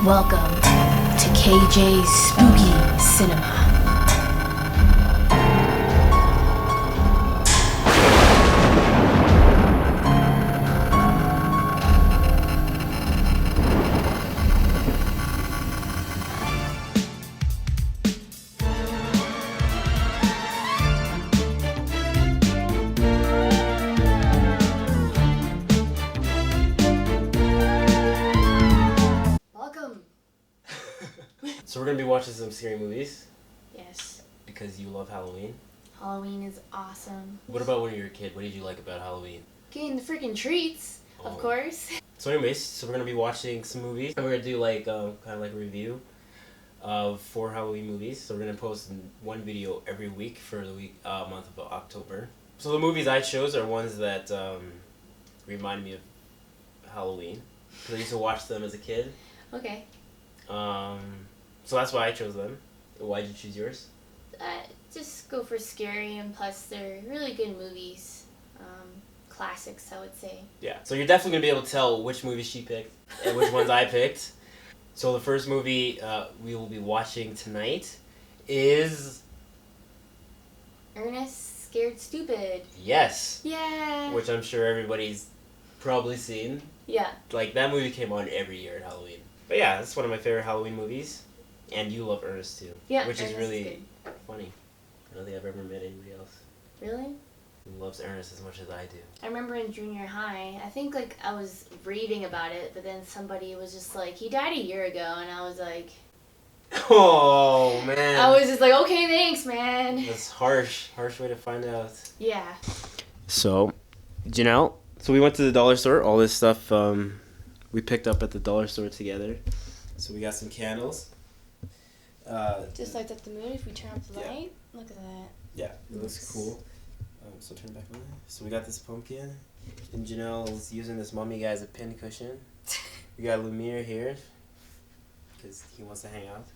Welcome to KJ's Spooky Cinema. So we're going to be watching some scary movies? Yes. Because you love Halloween? Halloween is awesome. What about when you were a kid? What did you like about Halloween? Getting the freaking treats, of course. So anyways, so we're going to be watching some movies. And we're going to do like kind of like a review of 4 Halloween movies. So we're going to post one video every week for the month of October. So the movies I chose are ones that remind me of Halloween. Because I used to watch them as a kid. Okay. So that's why I chose them. Why did you choose yours? Just go for scary, and plus they're really good movies. Classics, I would say. Yeah. So you're definitely going to be able to tell which movies she picked and which ones I picked. So the first movie we will be watching tonight is... ERNEST Scared Stupid. Yes. Yeah. Which I'm sure everybody's probably seen. Yeah. Like, that movie came on every year at Halloween. But yeah, it's one of my favorite Halloween movies. And you love Ernest too. Yeah, which Ernest is really good. funny. I don't think I've ever met anybody else Really? who loves Ernest as much as I do. I remember in junior high, I think like I was reading about it, but then somebody was just like, he died a year ago, and I was like... Oh, man. I was just like, okay, thanks, man. That's harsh. Harsh way to find out. Yeah. So, Janelle, so we went to the dollar store. All this stuff we picked up at the dollar store together. So we got some candles. Just lights up the mood if we turn off the light. Look at that. Yeah, it looks cool. So turn it back on. So we got this pumpkin. And Janelle's using this mummy guy as a pin cushion. We got Lumiere here. Because he wants to hang out.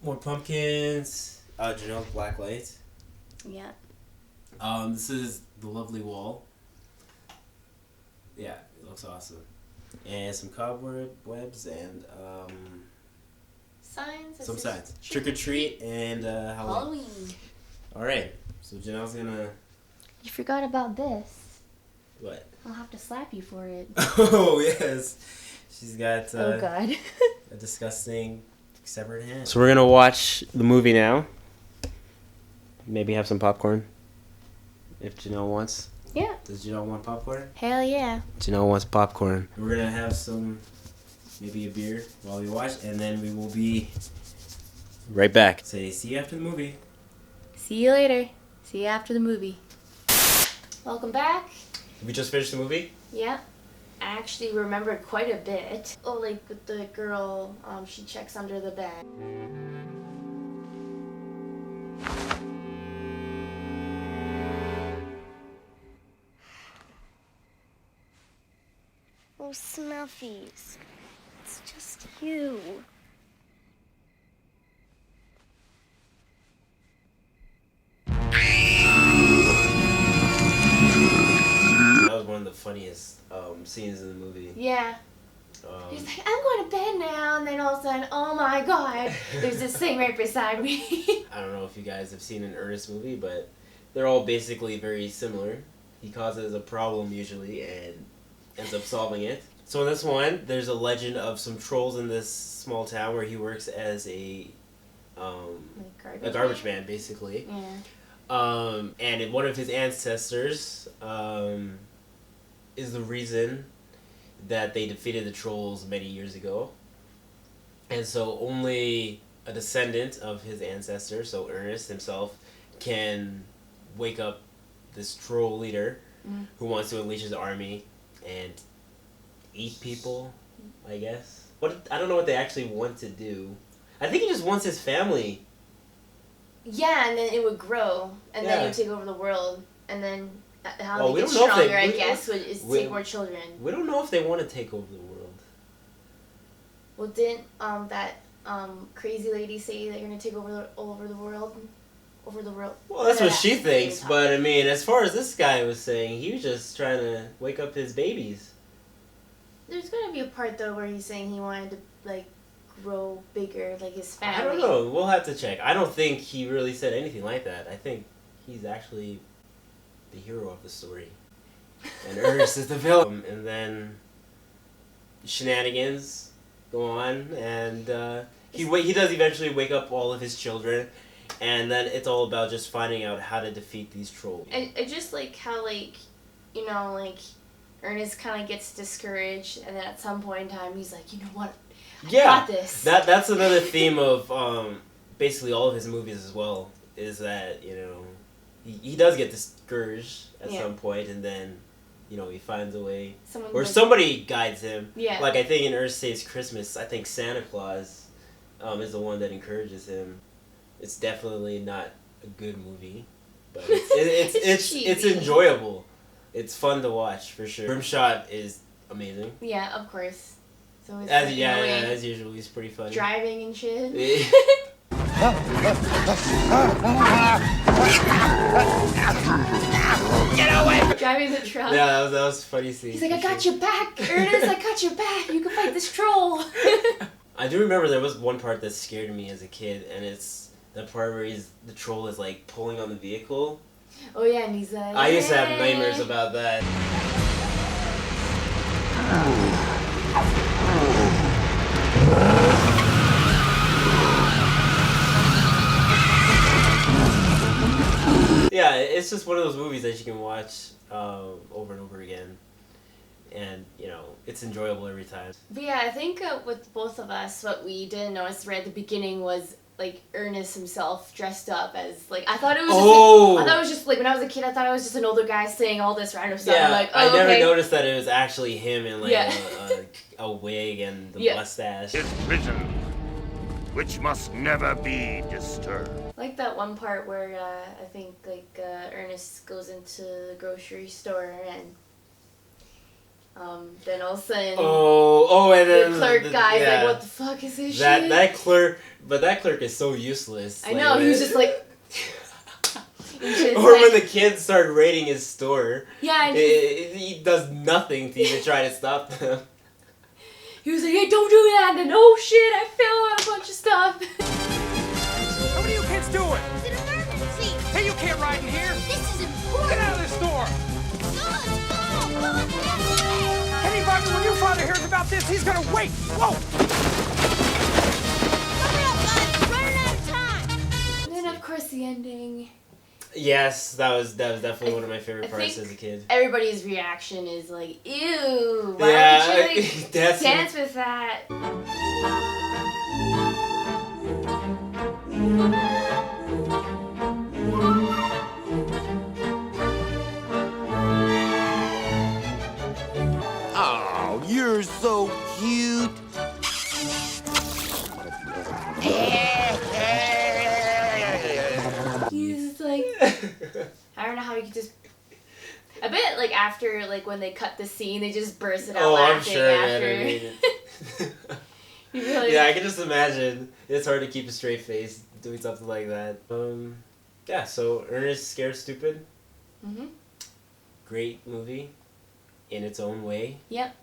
More pumpkins. Janelle's black light. Yeah. This is the lovely wall. Yeah, it looks awesome. And some cobwebs and Signs. some signs. Trick or treat and Halloween. Alright, so Janelle's gonna... You forgot about this. What? I'll have to slap you for it. Oh, yes. She's got oh, God. a disgusting severed hand. So we're gonna watch the movie now. Maybe have some popcorn. If Janelle wants. Yeah. Does Janelle want popcorn? Hell yeah. Janelle wants popcorn. We're gonna have some, maybe a beer while we watch, and then we will be right back. Say, see you after the movie. See you later. See you after the movie. Welcome back. Did we just finish the movie? Yeah. I actually remembered quite a bit. Oh, like with the girl, she checks under the bed. Oh, Snuffies, it's just you. That was one of the funniest scenes in the movie. Yeah. He's like, I'm going to bed now, and then all of a sudden, oh my God, there's this thing right beside me. I don't know if you guys have seen an Ernest movie, but they're all basically very similar. He causes a problem usually and ends up solving it. So in this one, there's a legend of some trolls in this small town where he works as a garbage man, basically. Yeah. And one of his ancestors is the reason that they defeated the trolls many years ago. And so only a descendant of his ancestor, so Ernest himself, can wake up this troll leader who wants to unleash his army and eat people, I guess. I don't know what they actually want to do. I think he just wants his family. Yeah, and then it would grow, and then it would take over the world, and then how they get stronger, I guess, is take more children. We don't know if they want to take over the world. Well, didn't that crazy lady say that you're gonna take over the world? Over the world. Well, that's what she thinks, but I mean, as far as this guy was saying, he was just trying to wake up his babies. There's gonna be a part though where he's saying he wanted to like grow bigger, like his family. I don't know. We'll have to check. I don't think he really said anything like that. I think he's actually the hero of the story, and Ernest is the villain. And then shenanigans go on, and he does eventually wake up all of his children, and then it's all about just finding out how to defeat these trolls. I just like how like, you know, like Ernest kind of gets discouraged, and then at some point in time he's like, you know what, I got this. That's another theme of basically all of his movies as well, is that, you know, he does get discouraged at some point, and then, you know, he finds a way, somebody guides him. Yeah. Like I think in Ernest Saves Christmas, I think Santa Claus is the one that encourages him. It's definitely not a good movie, but it's enjoyable. It's fun to watch for sure. Rimshot is amazing. Yeah, of course. So as usual, he's pretty funny. Driving and shit. Get away! Driving the truck. Yeah, that was funny scene. He's like, I got your back, Ernest. I got your back. You can fight this troll. I do remember there was one part that scared me as a kid, and it's the part where the troll is like pulling on the vehicle. Oh yeah, and he's like, I used to have nightmares about that. Yeah, it's just one of those movies that you can watch over and over again, and you know, it's enjoyable every time. But yeah, I think with both of us, what we didn't notice right at the beginning was like Ernest himself dressed up as like, I thought it was just, I thought it was just like, when I was a kid, I thought it was just an older guy saying all this random stuff. Yeah, I'm like, I never noticed that it was actually him in like a wig and the mustache. His prison, which must never be disturbed. Like that one part where I think like Ernest goes into the grocery store and then all of a sudden and then the clerk guy's like, what the fuck is this shit? That clerk, but that clerk is so useless. I know, he was just like or when the kids start raiding his store, he does nothing to even try to stop them. He was like, hey, don't do that, and then, oh shit, I fell on a bunch of stuff. What are you kids doing? It's an emergency. Hey, you can't ride in here. This is important. Get out of the store. Go, Hey, Bobby, when your father hears about this, he's gonna wait. Whoa! Hurry up, guys. We're running out of time. And then, of course, the ending. Yes, that was definitely one of my favorite parts as a kid. Everybody's reaction is like, ew, why would you like, dance with that? Oh, you're so cute. He's like, I don't know how you could just. I bet like after like when they cut the scene, they just burst it out laughing. I'm sure, after. man. Really yeah, I can just imagine. It's hard to keep a straight face doing something like that. Yeah. So Ernest Scared Stupid. Mhm. Great movie, in its own way. Yep.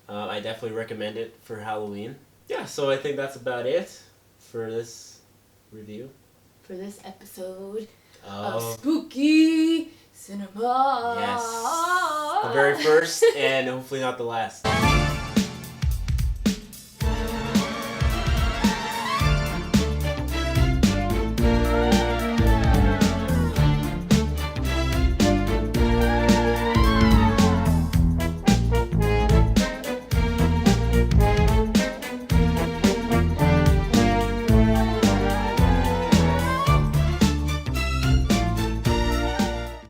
I definitely recommend it for Halloween. Yeah. So I think that's about it for this review. For this episode of of Spooky Cinema. Yes. The very first and hopefully not the last.